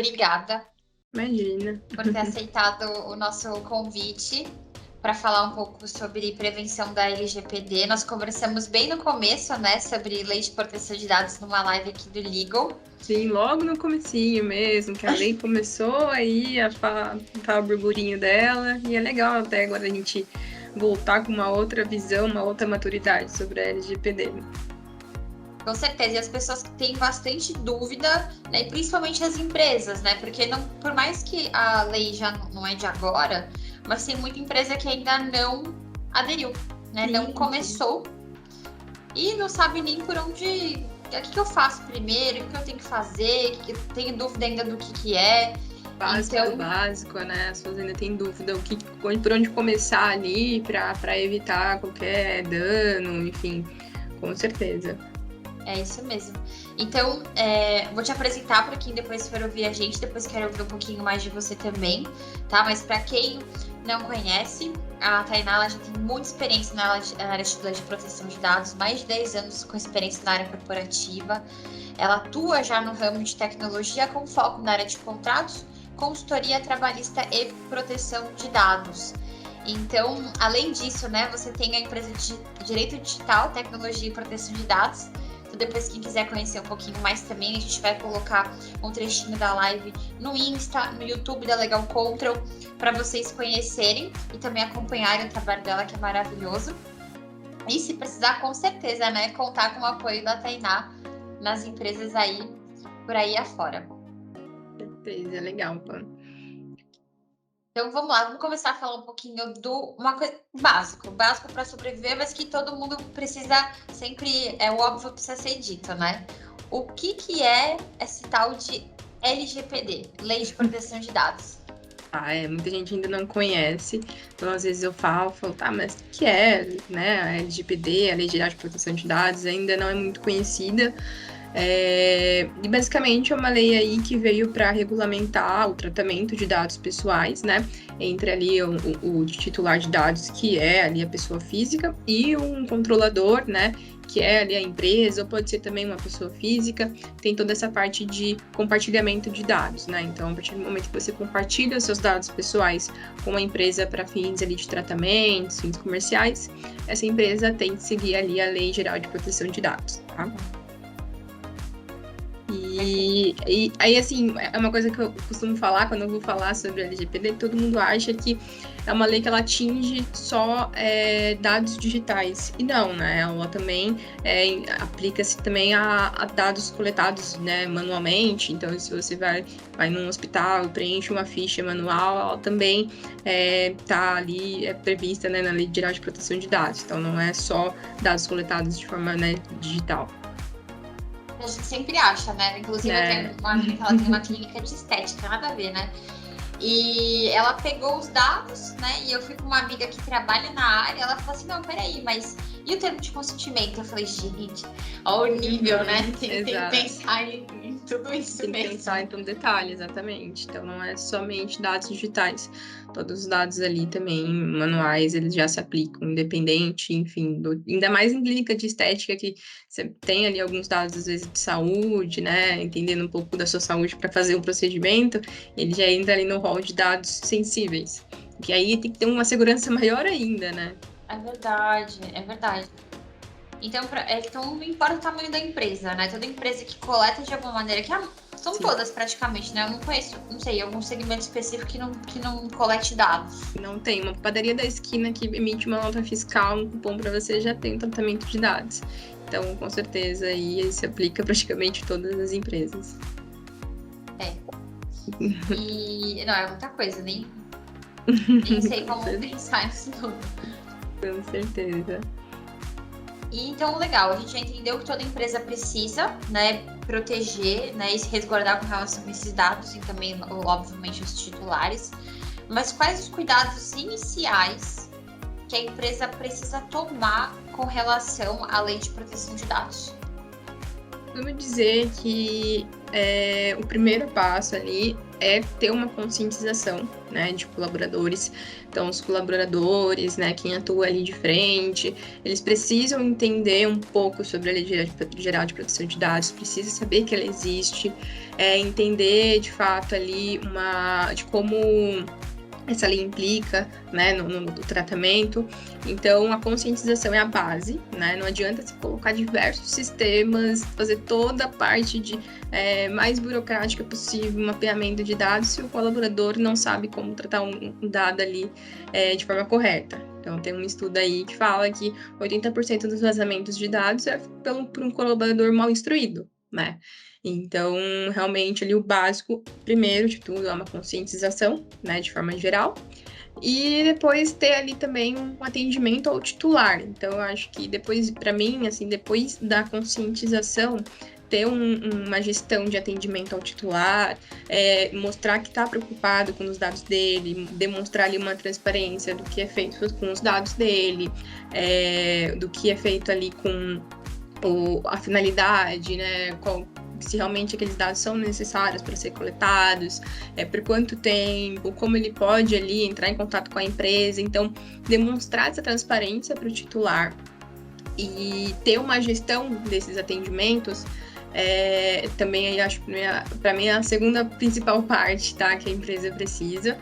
Obrigada Imagina. por ter aceitado o nosso convite para falar um pouco sobre prevenção da LGPD. Nós conversamos bem no começo, né, sobre lei de proteção de dados numa live aqui do Legal. Sim, logo no comecinho mesmo, que a lei começou aí a falar o burburinho dela, e é legal até agora a gente voltar com uma outra visão, uma outra maturidade sobre a LGPD. Com certeza, e as pessoas têm bastante dúvida, né, e principalmente as empresas, né, porque não, por mais que a lei já não é de agora, mas tem muita empresa que ainda não aderiu, né, não começou e não sabe nem por onde, o que eu faço primeiro, o que eu tenho que fazer, tenho dúvida ainda do que é. Básico do básico, né? As pessoas ainda têm dúvida por onde começar ali para evitar qualquer dano, enfim, com certeza. É isso mesmo. Então, vou te apresentar para quem depois for ouvir a gente, depois quero ouvir um pouquinho mais de você também, tá? Mas para quem não conhece, a Tainá ela já tem muita experiência na área de proteção de dados, mais de 10 anos com experiência na área corporativa. Ela atua já no ramo de tecnologia com foco na área de contratos, consultoria trabalhista e proteção de dados. Então, além disso, né, você tem a empresa de Direito Digital, Tecnologia e Proteção de Dados. Então, depois, quem quiser conhecer um pouquinho mais também, a gente vai colocar um trechinho da live no Insta, no YouTube da Legal Control, para vocês conhecerem e também acompanharem o trabalho dela, que é maravilhoso. E se precisar, com certeza, né, contar com o apoio da Tainá nas empresas aí, por aí afora. Certeza, legal, pô. Então vamos lá, vamos começar a falar um pouquinho do uma coisa básico para sobreviver, mas que todo mundo precisa sempre, o óbvio precisa ser dito, né? O que é esse tal de LGPD, Lei de Proteção de Dados? Muita gente ainda não conhece, então às vezes eu falo, tá, mas o que é, né, a LGPD, a Lei Geral de Proteção de Dados, ainda não é muito conhecida. E basicamente é uma lei aí que veio para regulamentar o tratamento de dados pessoais, né? Entre ali o titular de dados, que é ali a pessoa física, e um controlador, né? Que é ali a empresa, ou pode ser também uma pessoa física, tem toda essa parte de compartilhamento de dados, né? Então, a partir do momento que você compartilha os seus dados pessoais com uma empresa para fins ali de tratamentos, fins comerciais, essa empresa tem que seguir ali a Lei Geral de Proteção de Dados, tá? E aí, assim, é uma coisa que eu costumo falar quando eu vou falar sobre a LGPD, todo mundo acha que é uma lei que ela atinge só dados digitais. E não, né? Ela também aplica-se também a dados coletados, né, manualmente. Então, se você vai num hospital e preenche uma ficha manual, ela também está ali prevista, né, na Lei Geral de Proteção de Dados. Então, não é só dados coletados de forma, né, digital. A gente sempre acha, né? Inclusive, eu tenho uma amiga que ela tem uma clínica de estética, nada a ver, né? E ela pegou os dados, né? E eu fui com uma amiga que trabalha na área, ela falou assim, não, peraí, mas e o termo de consentimento? Eu falei, gente, olha o nível, né? Tem que pensar em tudo isso mesmo. Tem que pensar em todo detalhe, exatamente. Então, não é somente dados digitais. Todos os dados ali também, manuais, eles já se aplicam, independente, enfim. Ainda mais em clínica de estética, que você tem ali alguns dados, às vezes, de saúde, né? Entendendo um pouco da sua saúde para fazer o procedimento, ele já entra ali no rol de dados sensíveis. Que aí tem que ter uma segurança maior ainda, né? É verdade, é verdade. Então, então não importa o tamanho da empresa, né? Toda empresa que coleta de alguma maneira, são Sim. todas praticamente, né? Eu não conheço, não sei, algum segmento específico que não colete dados. Não tem. Uma padaria da esquina que emite uma nota fiscal, um cupom para você, já tem um tratamento de dados. Então, com certeza, aí se aplica praticamente todas as empresas. E, não, é muita coisa, nem sei como pensar nisso tudo. Com certeza. E então, legal, a gente já entendeu que toda empresa precisa, né, proteger, né, e se resguardar com relação a esses dados e também, obviamente, os titulares. Mas quais os cuidados iniciais que a empresa precisa tomar com relação à lei de proteção de dados? Vamos dizer que o primeiro passo ali é ter uma conscientização né, de colaboradores. Então, os colaboradores, né, quem atua ali de frente, eles precisam entender um pouco sobre a Lei Geral de Proteção de Dados, precisa saber que ela existe, entender, de fato, ali de como essa lei implica, né, no tratamento. Então, a conscientização é a base, né? Não adianta se colocar diversos sistemas, fazer toda a parte mais burocrática possível, mapeamento de dados, se o colaborador não sabe como tratar um dado ali de forma correta. Então, tem um estudo aí que fala que 80% dos vazamentos de dados é por um colaborador mal instruído, né? Então, realmente, ali o básico, primeiro de tudo, é uma conscientização, né, de forma geral, e depois ter ali também um atendimento ao titular. Então, eu acho que depois, para mim, assim, depois da conscientização, ter uma gestão de atendimento ao titular, mostrar que está preocupado com os dados dele, demonstrar ali uma transparência do que é feito com os dados dele, do que é feito ali com a finalidade, né, se realmente aqueles dados são necessários para ser coletados, por quanto tempo, como ele pode ali entrar em contato com a empresa. Então, demonstrar essa transparência para o titular e ter uma gestão desses atendimentos também, acho que para mim é a segunda principal parte, tá, que a empresa precisa,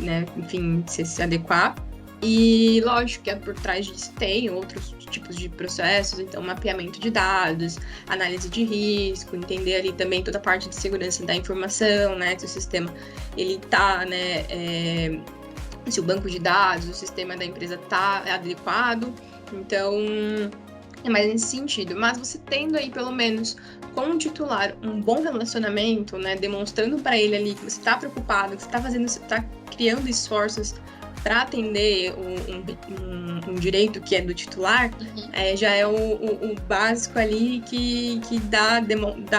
né, enfim, se adequar. E lógico que por trás disso tem outros tipos de processos, então mapeamento de dados, análise de risco, entender ali também toda a parte de segurança da informação, né, se o sistema ele tá, né, se o banco de dados, o sistema da empresa tá adequado. Então, é mais nesse sentido. Mas você tendo aí, pelo menos, com o titular, um bom relacionamento, né, demonstrando para ele ali que você está preocupado, que você está criando esforços para atender um direito que é do titular, já é o básico ali que dá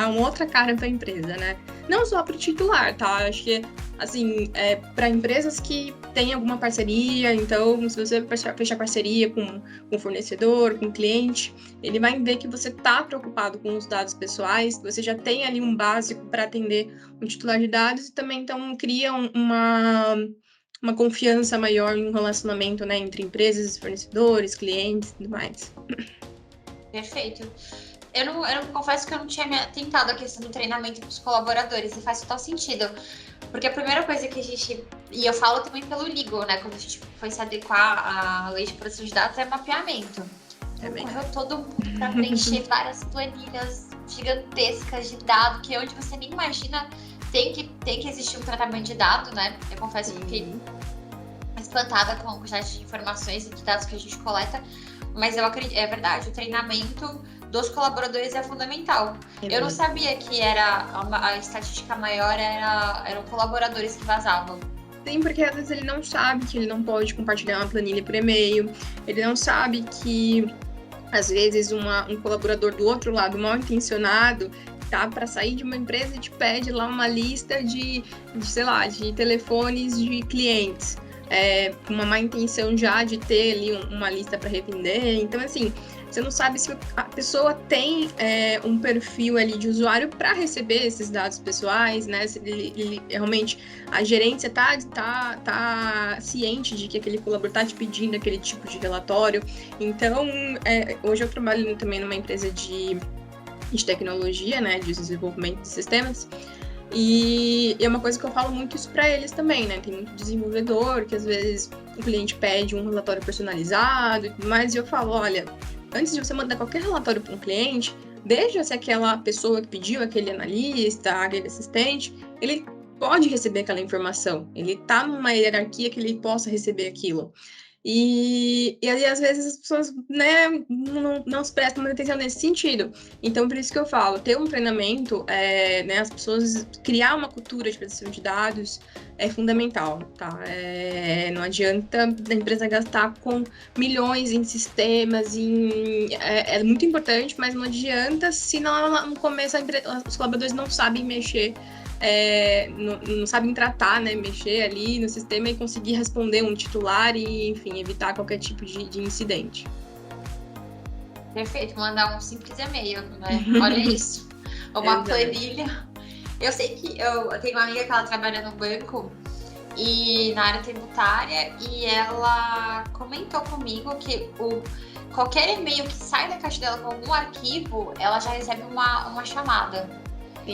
uma outra cara para a empresa, né? Não só para o titular, tá? Acho que, assim, para empresas que têm alguma parceria, então, se você fechar parceria com um fornecedor, com um cliente, ele vai ver que você está preocupado com os dados pessoais, que você já tem ali um básico para atender um titular de dados e também, então, cria uma confiança maior em um relacionamento, né, entre empresas, fornecedores, clientes e tudo mais. Perfeito. Eu não confesso que eu não tinha me atentado à questão do treinamento dos colaboradores, e faz total sentido. Porque a primeira coisa que a gente, e eu falo também pelo Legal, né, quando a gente foi se adequar à lei de proteção de dados, é mapeamento. Então, correu todo mundo para preencher várias planilhas gigantescas de dados, que onde você nem imagina tem que existir um tratamento de dados, né? Eu confesso que fiquei espantada com a quantidade de informações e de dados que a gente coleta, mas eu acredito, é verdade, o treinamento dos colaboradores é fundamental. Eu não sabia que a estatística maior eram colaboradores que vazavam. Sim, porque às vezes ele não sabe que ele não pode compartilhar uma planilha por e-mail, ele não sabe que, às vezes, um colaborador do outro lado, mal intencionado, tá, para sair de uma empresa e te pede lá uma lista de telefones de clientes, com uma má intenção já de ter ali uma lista para revender. Então, assim, você não sabe se a pessoa tem um perfil ali de usuário para receber esses dados pessoais, né? Se ele realmente, a gerência tá ciente de que aquele colaborador tá te pedindo aquele tipo de relatório. Então, hoje eu trabalho também numa empresa de tecnologia, né, de desenvolvimento de sistemas, e é uma coisa que eu falo muito isso para eles também, né, tem muito desenvolvedor que às vezes o cliente pede um relatório personalizado, mas eu falo, olha, antes de você mandar qualquer relatório para um cliente, veja se aquela pessoa que pediu, aquele analista, aquele assistente, ele pode receber aquela informação, ele tá numa hierarquia que ele possa receber aquilo. E aí, às vezes, as pessoas, né, não se prestam muita atenção nesse sentido. Então, por isso que eu falo, ter um treinamento, né, as pessoas criar uma cultura de proteção de dados é fundamental, tá? Não adianta a empresa gastar com milhões em sistemas, é muito importante, mas não adianta se no começo os colaboradores não sabem mexer, não sabem tratar, né, mexer ali no sistema e conseguir responder um titular e, enfim, evitar qualquer tipo de incidente. Perfeito, mandar um simples e-mail, né? Olha isso, uma planilha. Eu sei que eu tenho uma amiga que ela trabalha no banco e na área tributária, e ela comentou comigo que qualquer e-mail que sai da caixa dela com algum arquivo, ela já recebe uma chamada.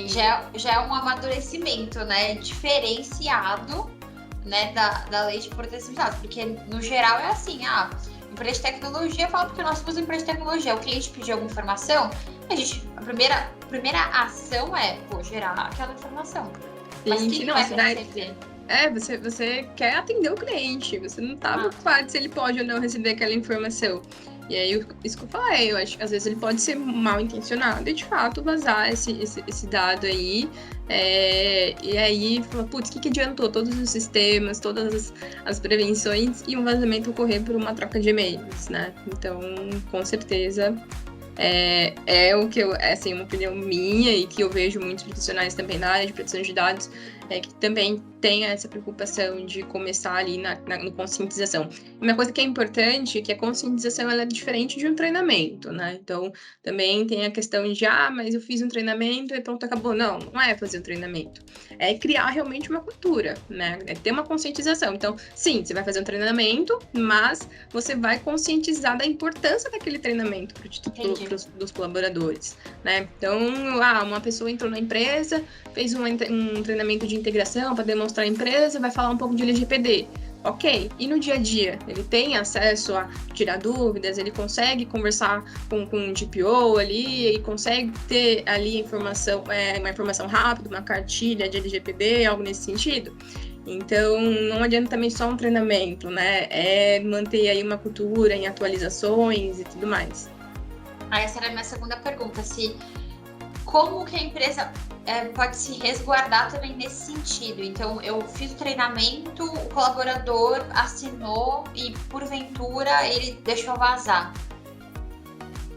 Já é um amadurecimento, né, diferenciado, né, da lei de proteção de dados, porque no geral é assim, empresa de tecnologia fala porque nós somos empresa de tecnologia, o cliente pediu alguma informação, a primeira ação é, gerar aquela informação. Mas quem vai receber? Você quer atender o cliente, você não tá preocupado se ele pode ou não receber aquela informação. E aí, isso que eu falei, eu acho que às vezes ele pode ser mal intencionado e, de fato, vazar esse dado aí. E aí, fala, putz, o que adiantou? Todos os sistemas, todas as prevenções e um vazamento ocorrer por uma troca de e-mails, né? Então, com certeza, é o que assim, uma opinião minha e que eu vejo muitos profissionais também na área de proteção de dados, que também tem essa preocupação de começar ali no conscientização. Uma coisa que é importante é que a conscientização ela é diferente de um treinamento, né? Então, também tem a questão de, mas eu fiz um treinamento e pronto, acabou. Não é fazer um treinamento. É criar realmente uma cultura, né? É ter uma conscientização. Então, sim, você vai fazer um treinamento, mas você vai conscientizar da importância daquele treinamento dos colaboradores, né? Então, uma pessoa entrou na empresa, fez um treinamento de integração para demonstrar a empresa, vai falar um pouco de LGPD. Ok, e no dia a dia? Ele tem acesso a tirar dúvidas, ele consegue conversar com o DPO ali, ele consegue ter ali uma informação rápida, uma cartilha de LGPD, algo nesse sentido? Então, não adianta também só um treinamento, né? É manter aí uma cultura em atualizações e tudo mais. Essa era a minha segunda pergunta, como que a empresa pode se resguardar também nesse sentido. Então, eu fiz o treinamento, o colaborador assinou e, porventura, ele deixou vazar.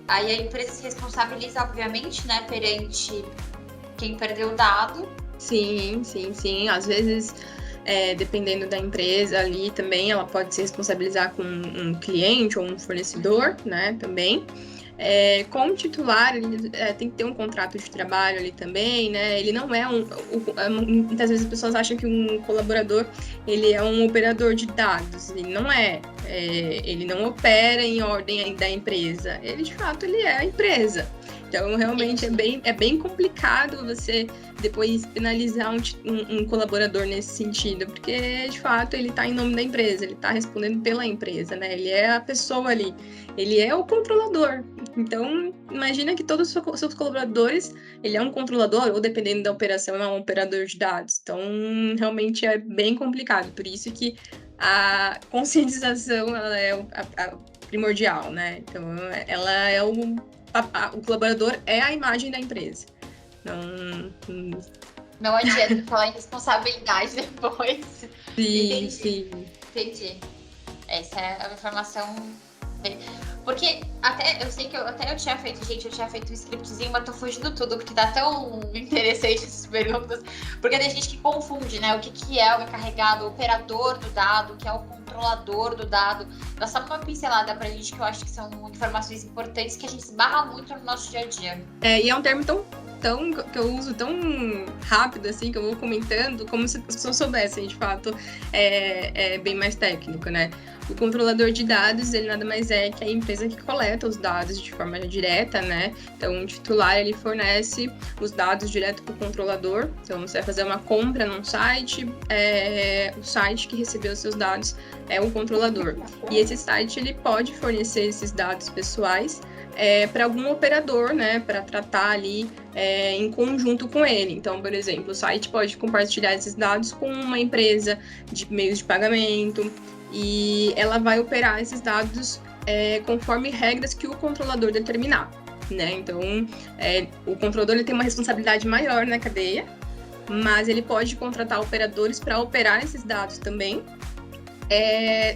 Aí a empresa se responsabiliza, obviamente, né, perante quem perdeu o dado. Sim. Às vezes, dependendo da empresa ali também, ela pode se responsabilizar com um cliente ou um fornecedor, né, também. Com o titular, ele tem que ter um contrato de trabalho ali também, né? Ele não é muitas vezes as pessoas acham que um colaborador, ele é um operador de dados. Ele não é. Ele não opera em ordem da empresa. Ele, de fato, ele é a empresa. Então, realmente, é bem complicado você depois penalizar um colaborador nesse sentido, porque, de fato, ele está em nome da empresa, ele está respondendo pela empresa, né? Ele é a pessoa ali, ele é o controlador. Então, imagina que todos os seus colaboradores, ele é um controlador, ou dependendo da operação, é um operador de dados. Então, realmente é bem complicado. Por isso que a conscientização ela é a primordial, né? Então, ela é o colaborador é a imagem da empresa. Não adianta falar em responsabilidade depois. Sim. Entendi. Essa é a informação. Porque eu sei que eu tinha feito um scriptzinho, mas tô fugindo tudo, porque tá tão interessante essas perguntas. Porque tem gente que confunde, né? O que é o encarregado, o operador do dado, o que é o controlador do dado. Dá só uma pincelada pra gente, que eu acho que são informações importantes que a gente esbarra muito no nosso dia a dia. E é um termo que eu uso tão rápido, assim, que eu vou comentando, como se as pessoas soubessem, de fato, é bem mais técnico, né? O controlador de dados, ele nada mais é que a empresa que coleta os dados de forma direta, né? Então, o titular, ele fornece os dados direto para o controlador. Então, você vai fazer uma compra num site, o site que recebeu os seus dados é o controlador. E esse site, ele pode fornecer esses dados pessoais para algum operador, né, para tratar ali em conjunto com ele. Então, por exemplo, o site pode compartilhar esses dados com uma empresa de meios de pagamento e ela vai operar esses dados conforme regras que o controlador determinar, né? Então, o controlador ele tem uma responsabilidade maior na cadeia, mas ele pode contratar operadores para operar esses dados também.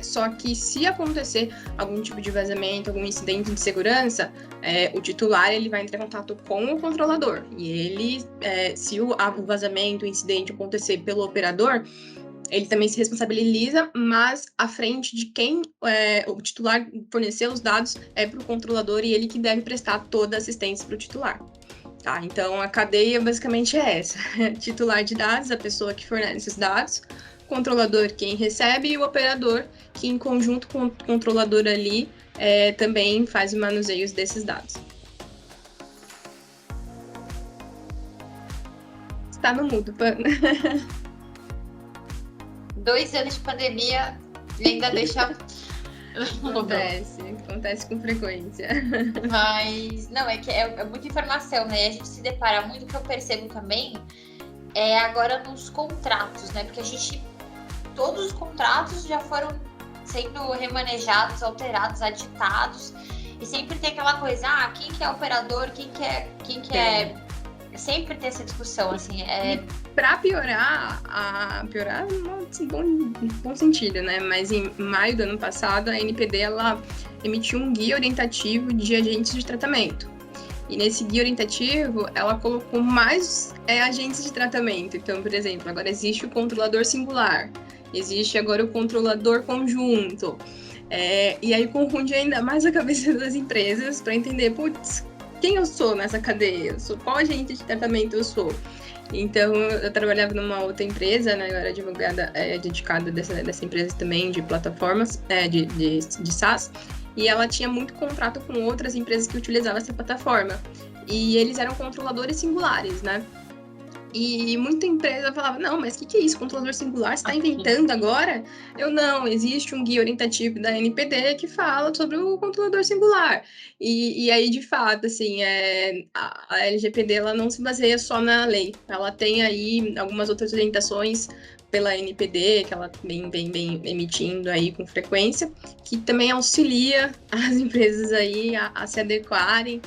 Só que se acontecer algum tipo de vazamento, algum incidente de segurança, o titular ele vai entrar em contato com o controlador. E ele, se o vazamento, o incidente acontecer pelo operador, ele também se responsabiliza, mas à frente de quem o titular forneceu os dados é para o controlador e ele que deve prestar toda a assistência para o titular. Tá, então a cadeia basicamente é essa: titular de dados, a pessoa que fornece os dados, controlador quem recebe e o operador que, em conjunto com o controlador ali, também faz o manuseio desses dados. Está no mudo, Pan. 2 anos de pandemia e ainda deixa... Acontece com frequência. Mas, não, é que é muita informação, né? E a gente se depara muito, o que eu percebo também agora nos contratos, né? Porque todos os contratos já foram sendo remanejados, alterados, aditados, e sempre tem aquela coisa, quem que é operador, quem que é... Sempre tem essa discussão, assim, Para piorar no bom sentido, né? Mas em maio do ano passado, a NPD, ela emitiu um guia orientativo de agentes de tratamento. E nesse guia orientativo, ela colocou mais agentes de tratamento. Então, por exemplo, agora existe o controlador singular, existe agora o controlador conjunto. E aí confunde ainda mais a cabeça das empresas para entender, putz, quem eu sou nessa cadeia? Qual agente de tratamento eu sou? Então, eu trabalhava numa outra empresa, né? Eu era advogada dedicada dessa empresa também, de plataformas, de SaaS, e ela tinha muito contrato com outras empresas que utilizavam essa plataforma. E eles eram controladores singulares, né? E muita empresa falava, não, mas o que é isso? Controlador singular? Você está inventando agora? Não, existe um guia orientativo da NPD que fala sobre o controlador singular. E aí, de fato, assim, a LGPD ela não se baseia só na lei. Ela tem aí algumas outras orientações pela NPD, que ela vem emitindo aí com frequência, que também auxilia as empresas aí a se adequarem.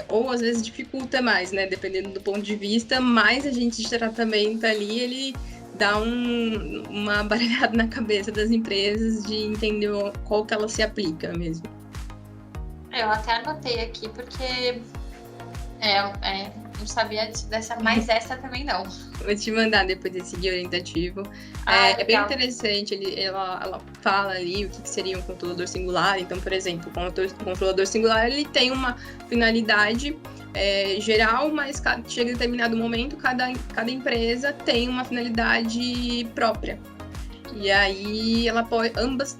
Ou às vezes dificulta mais, né? Dependendo do ponto de vista, mais agente de tratamento ali, ele dá uma baralhada na cabeça das empresas de entender qual que ela se aplica mesmo. Eu até anotei aqui porque não sabia dessa, mas essa também não. Vou te mandar depois desse guia orientativo. É bem interessante, ela fala ali o que seria um controlador singular. Então, por exemplo, o controlador singular ele tem uma finalidade geral, mas chega em determinado momento, cada empresa tem uma finalidade própria. E aí ambas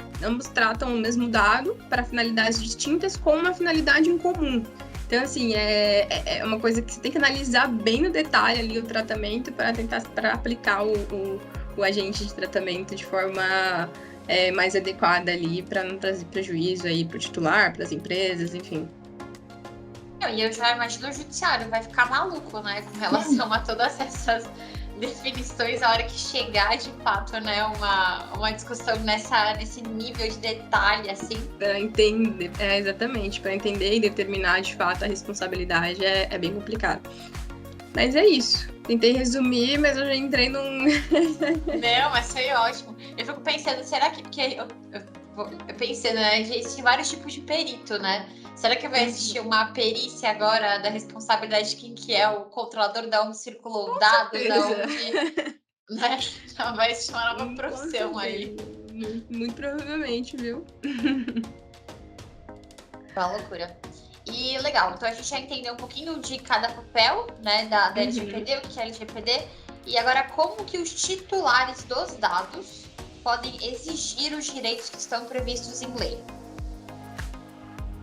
tratam o mesmo dado para finalidades distintas com uma finalidade em comum. Então, assim, é uma coisa que você tem que analisar bem no detalhe ali o tratamento para aplicar o agente de tratamento de forma mais adequada ali, para não trazer prejuízo aí para o titular, para as empresas, enfim. E eu já imagino o judiciário vai ficar maluco, né, com relação a todas essas definições, a hora que chegar de fato, né, uma discussão nesse nível de detalhe, assim. Para entender, exatamente, para entender e determinar de fato a responsabilidade é bem complicado. Mas é isso. Tentei resumir, mas eu já entrei num... Não, mas foi ótimo. Eu fico pensando, será que... Porque eu pensei, né, existem vários tipos de perito, né? Será que vai existir uma perícia agora da responsabilidade de quem que é o controlador, da onde circulou o dado, da onde... Né? Já vai existir uma nova profissão aí. Muito provavelmente, viu? Uma loucura. E legal, então a gente já entendeu um pouquinho de cada papel, né, da LGPD, o que é LGPD, e agora como que os titulares dos dados podem exigir os direitos que estão previstos em lei.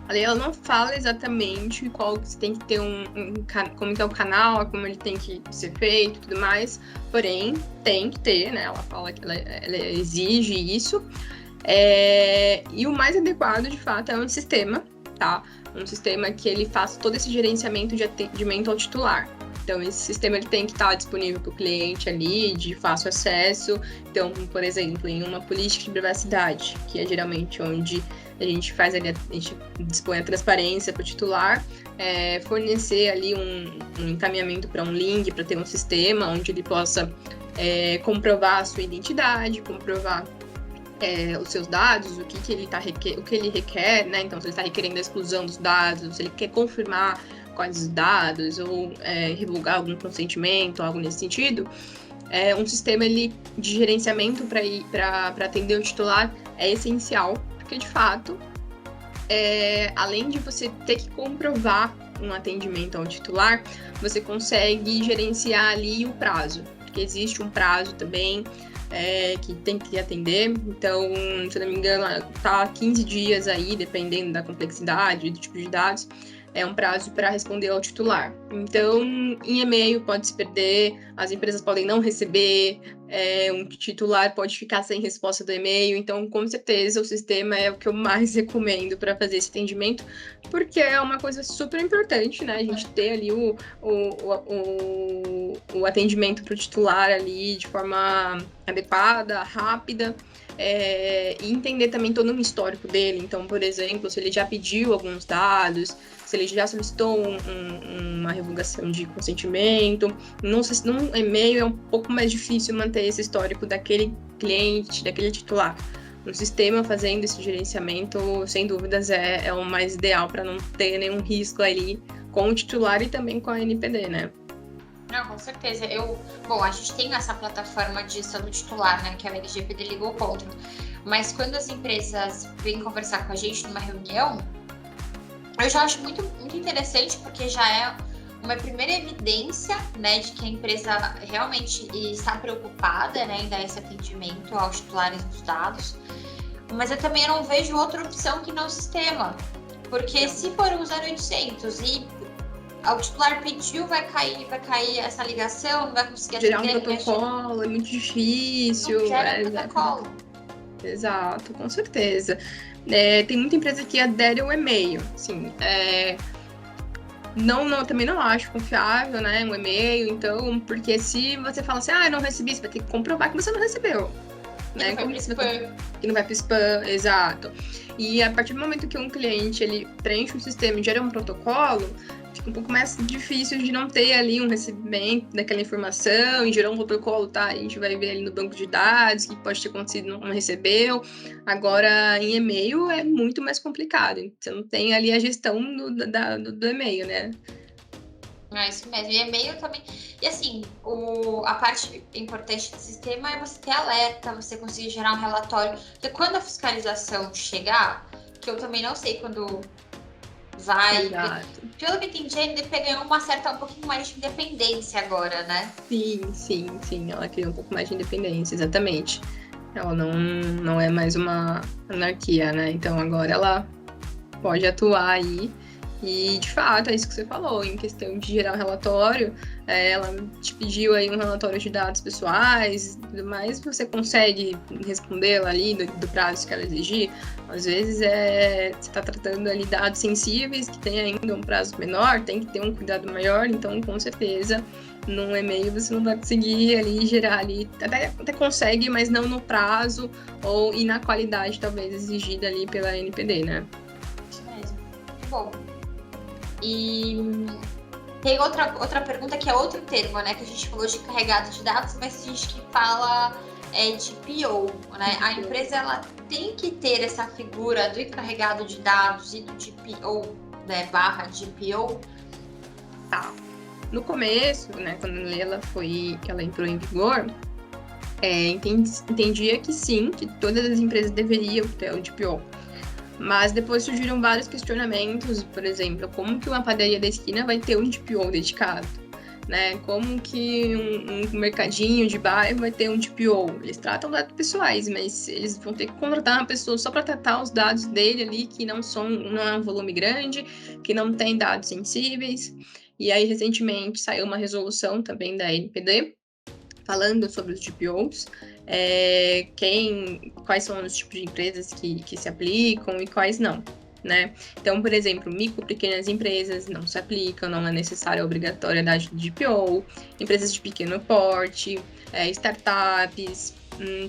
A lei ela não fala exatamente qual você tem que ter como que é o canal, como ele tem que ser feito e tudo mais, porém tem que ter, né? Ela fala que ela exige isso. E o mais adequado, de fato, é um sistema, tá? Um sistema que ele faça todo esse gerenciamento de atendimento ao titular. Então, esse sistema ele tem que estar disponível para o cliente ali, de fácil acesso. Então, por exemplo, em uma política de privacidade, que é geralmente onde a gente faz ali, a gente dispõe a transparência para o titular, fornecer ali um encaminhamento para um link, para ter um sistema onde ele possa comprovar a sua identidade, comprovar os seus dados, o que ele requer, né? Então, se ele está requerendo a exclusão dos dados, se ele quer confirmar quais os dados, ou revogar algum consentimento, algo nesse sentido, um sistema de gerenciamento para atender o titular é essencial, porque de fato, além de você ter que comprovar um atendimento ao titular, você consegue gerenciar ali o prazo, porque existe um prazo também que tem que atender. Então, se não me engano, tá 15 dias aí, dependendo da complexidade, do tipo de dados, é um prazo para responder ao titular. Então, em e-mail pode se perder, as empresas podem não receber, um titular pode ficar sem resposta do e-mail. Então, com certeza, o sistema é o que eu mais recomendo para fazer esse atendimento, porque é uma coisa super importante, né? A gente ter ali o atendimento para o titular ali de forma adequada, rápida. E entender também todo o histórico dele. Então, por exemplo, se ele já pediu alguns dados, se ele já solicitou uma revogação de consentimento. Num e-mail é um pouco mais difícil manter esse histórico daquele cliente, daquele titular. No sistema, fazendo esse gerenciamento, sem dúvidas, é o mais ideal para não ter nenhum risco ali com o titular e também com a NPD, né? Não, com certeza. Bom, a gente tem essa plataforma de gestão do titular, né, que é o LGPD Legal Content. Mas quando as empresas vêm conversar com a gente numa reunião, eu já acho muito, muito interessante, porque já é uma primeira evidência, né, de que a empresa realmente está preocupada, né, em dar esse atendimento aos titulares dos dados. Mas eu também não vejo outra opção que não o sistema. Porque se for um 0800 e o titular pediu, vai cair essa ligação, não vai conseguir gerar um protocolo, é muito difícil. Não gera protocolo. Exato, com certeza. Tem muita empresa que adere ao e-mail, assim, também não acho confiável, né, um e-mail, então, porque se você fala assim, eu não recebi, você vai ter que comprovar que você não recebeu. Né? Que não vai pro spam, exato. E a partir do momento que um cliente ele preenche um sistema e gera um protocolo, fica um pouco mais difícil de não ter ali um recebimento daquela informação e gerar um protocolo, tá? A gente vai ver ali no banco de dados que pode ter acontecido, não recebeu. Agora, em e-mail é muito mais complicado. Você não tem ali a gestão do e-mail, né? É isso mesmo. E e-mail também. E assim, a parte importante do sistema é você ter alerta, você conseguir gerar um relatório. Porque quando a fiscalização chegar, que eu também não sei quando vai. Exato. Pelo que entendi, a NDP ganhou um pouquinho mais de independência agora, né? Sim. Ela criou um pouco mais de independência, exatamente. Ela não é mais uma anarquia, né? Então agora ela pode atuar aí. E, de fato, é isso que você falou, em questão de gerar um relatório, ela te pediu aí um relatório de dados pessoais, mas você consegue respondê-la ali do prazo que ela exigir. Às vezes, você está tratando ali dados sensíveis, que tem ainda um prazo menor, tem que ter um cuidado maior, então, com certeza, num e-mail você não vai conseguir ali gerar ali, até consegue, mas não no prazo e na qualidade, talvez, exigida ali pela NPD, né? Isso mesmo. Que bom. E tem outra pergunta que é outro termo, né? Que a gente falou de carregado de dados, mas a gente que fala de PO, né? A empresa ela tem que ter essa figura do encarregado de dados e do DPO, né? / DPO. Tá. No começo, né? Quando ela entrou em vigor, entendia que sim, que todas as empresas deveriam ter o DPO. Mas depois surgiram vários questionamentos, por exemplo, como que uma padaria da esquina vai ter um DPO dedicado, né? Como que um mercadinho de bairro vai ter um DPO? Eles tratam dados pessoais, mas eles vão ter que contratar uma pessoa só para tratar os dados dele ali, que não é um volume grande, que não tem dados sensíveis. E aí, recentemente, saiu uma resolução também da NPD, falando sobre os DPOs, quais são os tipos de empresas que se aplicam e quais não, né? Então, por exemplo, micro, pequenas empresas não se aplicam, não é necessária a obrigatoriedade do DPO, empresas de pequeno porte, startups,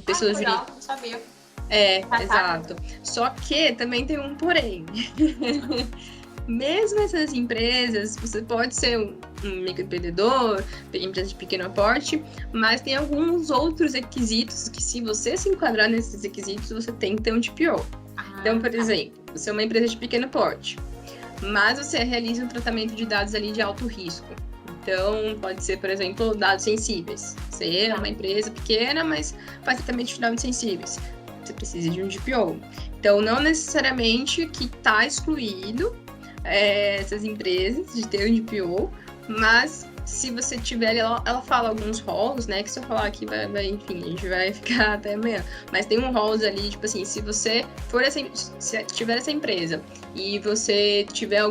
pessoas legal, não sabia. Exato. Só que também tem um porém. Mesmo essas empresas, você pode ser um microempreendedor, empresa de pequeno porte, mas tem alguns outros requisitos que, se você se enquadrar nesses requisitos, você tem que ter um DPO. Então, por exemplo, você é uma empresa de pequeno porte, mas você realiza um tratamento de dados ali de alto risco. Então, pode ser, por exemplo, dados sensíveis. Você é uma empresa pequena, mas faz tratamento de dados sensíveis. Você precisa de um DPO. Então, não necessariamente que está excluído essas empresas de ter um DPO, mas se você tiver, ela fala alguns rolos, né? Que se eu falar aqui, enfim, a gente vai ficar até amanhã. Mas tem um rolos ali, tipo assim, se você se tiver essa empresa e você tiver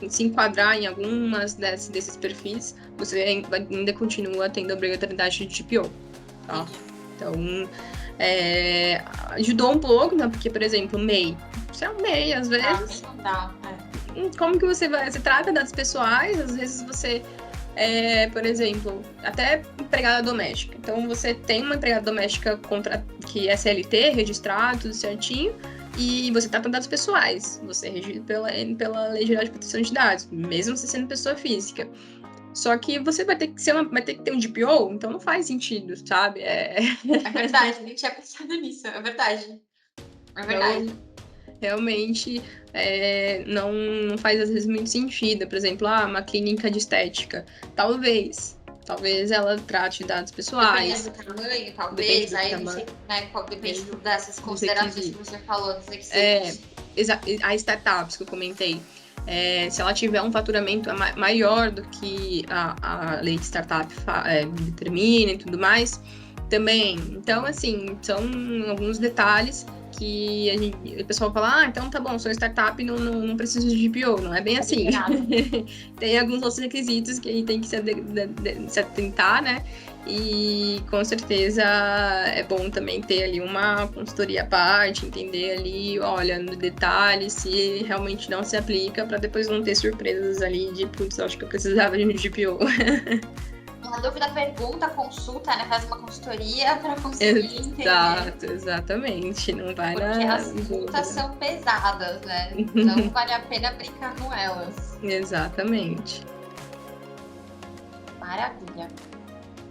se enquadrar em algumas desses perfis, você ainda continua tendo a obrigatoriedade de GPO, tá? Então, ajudou um pouco, né? Porque, por exemplo, MEI. Você é um MEI, às vezes. Não dá, Como que você trata dados pessoais? Às vezes você, por exemplo, até empregada doméstica. Então, você tem uma empregada doméstica que é CLT, registrado, tudo certinho, e você trata dados pessoais. Você é regido pela Lei Geral de Proteção de Dados, mesmo você sendo pessoa física. Só que você vai ter que ter um DPO, então não faz sentido, sabe? É verdade, nem tinha pensado nisso, é verdade. É verdade. Então, realmente não faz às vezes muito sentido. Por exemplo, uma clínica de estética. Talvez ela trate dados pessoais. Depende do tamanho, talvez. Aí não sei, né, depende dessas considerações que você falou, dos requisitos. As startups que eu comentei. Se ela tiver um faturamento maior do que a lei de startup determina e tudo mais, também. Então, assim, são alguns detalhes que o pessoal fala, então tá bom, sou startup e não preciso de GPO. Não é bem assim. Tem alguns outros requisitos que a gente tem que se atentar, né? E com certeza é bom também ter ali uma consultoria à parte, entender ali, olha, no detalhe, se realmente não se aplica, para depois não ter surpresas ali de, putz, acho que eu precisava de um GPO. Uma dúvida, pergunta, consulta, né? Faz uma consultoria para conseguir entender. Exatamente, não vai porque as multas são pesadas, né? Não vale a pena brincar com elas. Exatamente. Maravilha.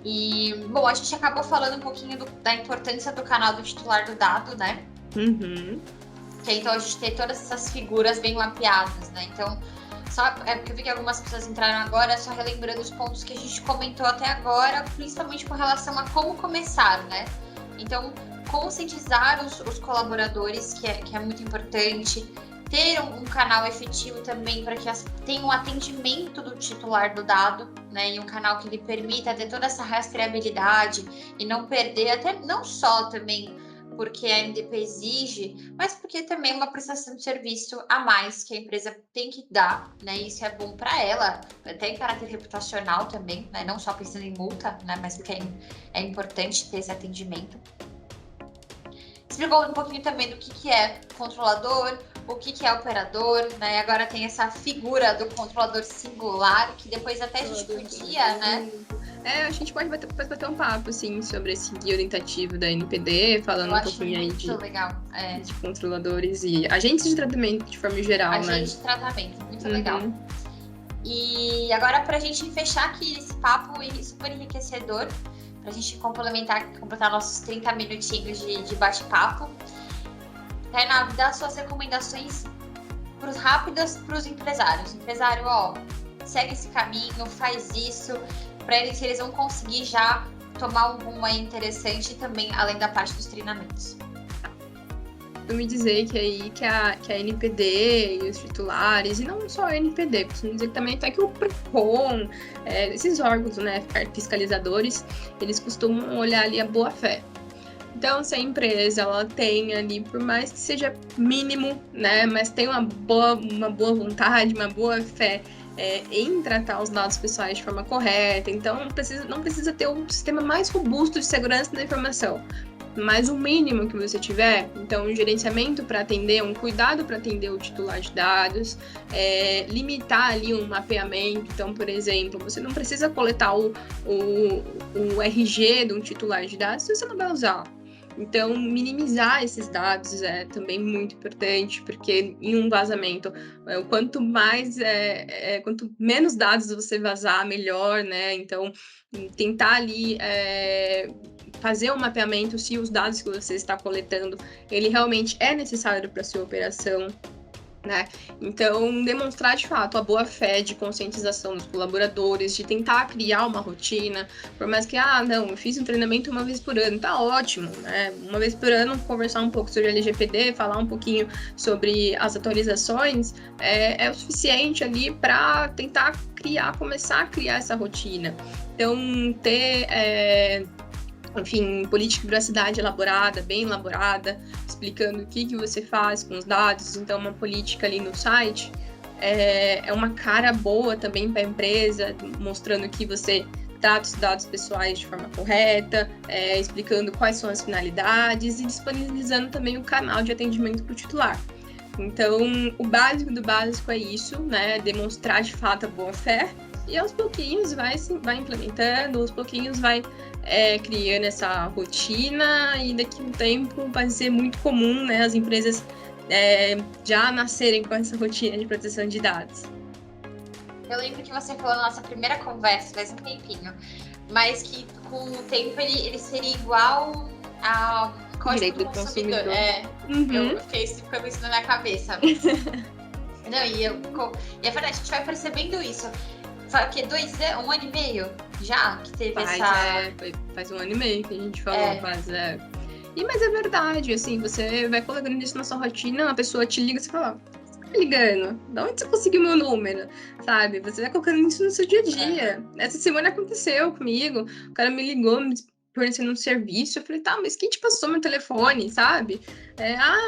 E, bom, a gente acabou falando um pouquinho da importância do canal do titular do dado, né? Uhum. Que então a gente tem todas essas figuras bem mapeadas, né? Então, porque eu vi que algumas pessoas entraram agora, só relembrando os pontos que a gente comentou até agora, principalmente com relação a como começar, né? Então, conscientizar os colaboradores, que é muito importante, ter um canal efetivo também para que tenha um atendimento do titular do dado, né? E um canal que lhe permita ter toda essa rastreabilidade e não perder, até não só também porque a NDP exige, mas porque também é uma prestação de serviço a mais que a empresa tem que dar, né? Isso é bom para ela, até em caráter reputacional também, né? Não só pensando em multa, né? Mas porque é importante ter esse atendimento. Explicou um pouquinho também do que é controlador, o que é operador, né? Agora tem essa figura do controlador singular, que depois até a gente podia, né? A gente pode bater um papo, assim, sobre esse guia orientativo da NPD, falando um pouquinho aí de controladores e agentes de tratamento de forma geral, né? Agentes de tratamento, muito legal. E agora, pra gente fechar aqui esse papo super enriquecedor, pra gente completar nossos 30 minutinhos de bate-papo, Tainá, dá suas recomendações rápidas para os empresários. Empresário, segue esse caminho, faz isso, para eles vão conseguir já tomar um rumo aí interessante também, além da parte dos treinamentos. Eu me dizer que a NPD e os titulares, e não só a NPD, preciso dizer que também até que o PROCON, esses órgãos, né, fiscalizadores, eles costumam olhar ali a boa-fé. Então, se a empresa ela tem ali, por mais que seja mínimo, né, mas tem uma boa vontade, uma boa fé em tratar os dados pessoais de forma correta, então não precisa ter um sistema mais robusto de segurança da informação, mas o mínimo que você tiver, então um gerenciamento para atender, um cuidado para atender o titular de dados, limitar ali um mapeamento, então, por exemplo, você não precisa coletar o RG de um titular de dados se você não vai usar. Então, minimizar esses dados é também muito importante, porque em um vazamento, quanto menos dados você vazar, melhor, né? Então, tentar ali fazer um mapeamento se os dados que você está coletando, ele realmente é necessário para a sua operação. né? Então, demonstrar de fato a boa-fé de conscientização dos colaboradores, de tentar criar uma rotina, por mais que, não, eu fiz um treinamento uma vez por ano, tá ótimo, né? Uma vez por ano, conversar um pouco sobre LGPD, falar um pouquinho sobre as atualizações, é o suficiente ali para tentar começar a criar essa rotina. Então, ter enfim, política de privacidade elaborada, bem elaborada, explicando o que você faz com os dados. Então, uma política ali no site é uma cara boa também para a empresa, mostrando que você trata os dados pessoais de forma correta, explicando quais são as finalidades e disponibilizando também o canal de atendimento para o titular. Então, o básico do básico é isso, né? Demonstrar de fato a boa-fé e aos pouquinhos vai implementando, aos pouquinhos vai criando essa rotina e daqui a um tempo vai ser muito comum, né, as empresas já nascerem com essa rotina de proteção de dados. Eu lembro que você falou na nossa primeira conversa, faz um tempinho, mas que com o tempo ele seria igual ao Código do Consumidor. Eu fiquei ficando isso na minha cabeça. Não, e é verdade, a gente vai percebendo isso. Que 1 ano e meio já que teve faz 1 ano e meio que a gente falou, mas é verdade, assim, você vai colocando isso na sua rotina, a pessoa te liga e você fala, você tá me ligando? De onde você conseguiu meu número? Sabe? Você vai colocando isso no seu dia a dia. Essa semana aconteceu comigo, o cara me ligou, me fornecendo um serviço, eu falei, tá, mas quem te passou meu telefone, sabe?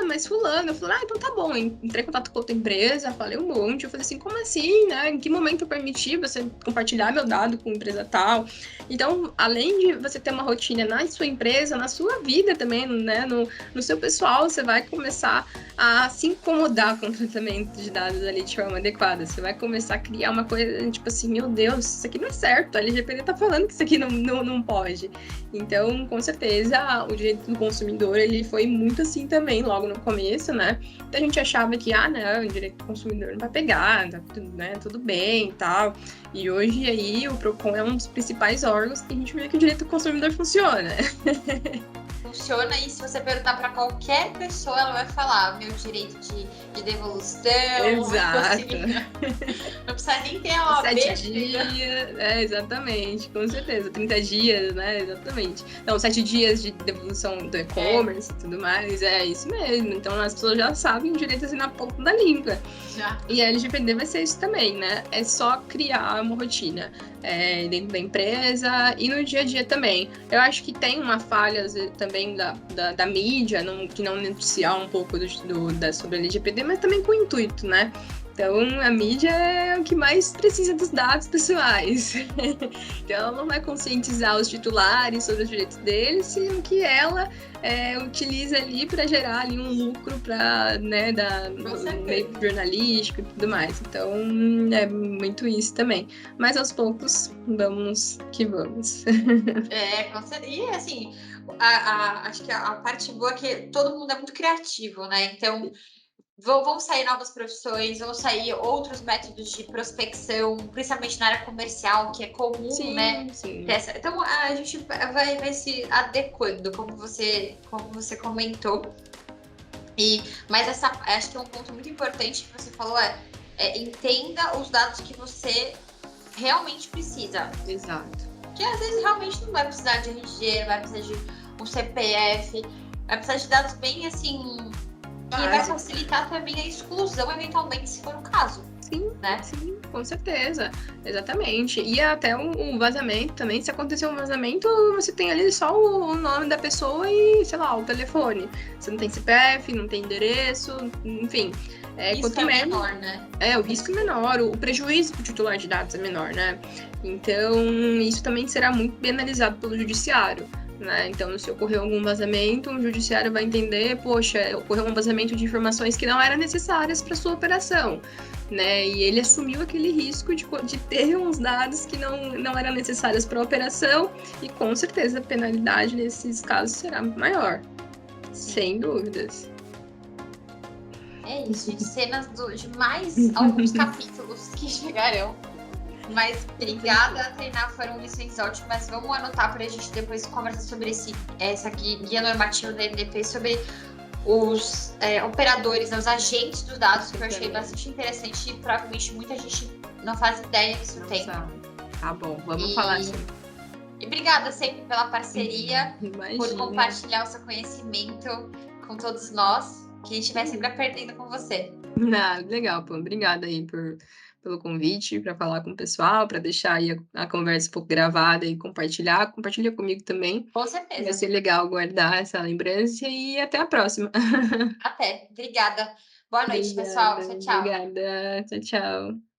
Mas fulano, eu falei, então tá bom, entrei em contato com outra empresa, falei um monte, eu falei assim, como assim, né? Em que momento eu permiti você compartilhar meu dado com empresa tal? Então, além de você ter uma rotina na sua empresa, na sua vida também, né? No seu pessoal, você vai começar a se incomodar com o tratamento de dados ali de forma adequada. Você vai começar a criar uma coisa, tipo assim, meu Deus, isso aqui não é certo, a LGPD tá falando que isso aqui não pode. Então, com certeza, o direito do consumidor, ele foi muito assim também, logo no começo, né? Então, a gente achava que, não, o direito do consumidor não vai pegar, tá tudo bem e tal. E hoje, aí, o PROCON é um dos principais órgãos que a gente vê que o direito do consumidor funciona. Funciona, e se você perguntar para qualquer pessoa, ela vai falar meu direito de devolução. Exato. Não precisa nem ter a OAB. 7 dias, exatamente, com certeza. 30 dias, né? Exatamente. Não, 7 dias de devolução do e-commerce e tudo mais, é isso mesmo. Então as pessoas já sabem o direito assim na ponta da língua. Já. E a LGPD vai ser isso também, né? É só criar uma rotina dentro da empresa e no dia a dia também. Eu acho que tem uma falha também da mídia, de não noticiar um pouco sobre a LGPD, mas também com o intuito, né? Então, a mídia é o que mais precisa dos dados pessoais. Então, ela não vai conscientizar os titulares sobre os direitos deles, sendo que ela utiliza ali para gerar ali um lucro para, né, no meio jornalístico e tudo mais. Então, é muito isso também. Mas, aos poucos, vamos que vamos. Com certeza. E, assim, acho que a parte boa é que todo mundo é muito criativo, né? Então, vão sair novas profissões, vão sair outros métodos de prospecção, principalmente na área comercial, que é comum, sim, né? Sim. Então, a gente vai se adequando, como você comentou. Mas acho que é um ponto muito importante que você falou, entenda os dados que você realmente precisa. Exato. Que às vezes realmente não vai precisar de RG, vai precisar de um CPF, vai precisar de dados bem assim... E vai facilitar também a exclusão, eventualmente, se for o caso. Sim, né? Sim, com certeza. Exatamente. E até um vazamento também. Se acontecer um vazamento, você tem ali só o nome da pessoa e, sei lá, o telefone. Você não tem CPF, não tem endereço, enfim. Isso é menor, né? O risco é menor, o prejuízo para o titular de dados é menor, né? Então, isso também será muito bem analisado pelo judiciário. Né? Então, se ocorrer algum vazamento, o judiciário vai entender, poxa, ocorreu um vazamento de informações que não eram necessárias para sua operação, né? E ele assumiu aquele risco de ter uns dados que não eram necessários para a operação e, com certeza, a penalidade nesses casos será maior, sem dúvidas. É isso, de cenas de mais alguns capítulos que chegarão. Mas obrigada, Tainá, foram lições ótimas. Vamos anotar para a gente depois conversar sobre essa guia normativa da NDP, sobre os operadores, né, os agentes dos dados, que eu achei Exatamente. bastante interessante e provavelmente muita gente não faz ideia que isso Não tem. sabe. Tá bom, vamos falar E, assim. e obrigada sempre pela parceria, por Imagina. compartilhar o seu conhecimento com todos nós, que a gente vai sempre aprendendo com você. Ah, legal, pô. Obrigada aí pelo convite para falar com o pessoal, para deixar aí a conversa um pouco gravada e compartilhar. Compartilha comigo também. Com Vai certeza. ser legal guardar essa lembrança e até a próxima. Até. Obrigada. Boa noite, pessoal. Obrigada, Tchau, tchau. obrigada. Tchau, tchau.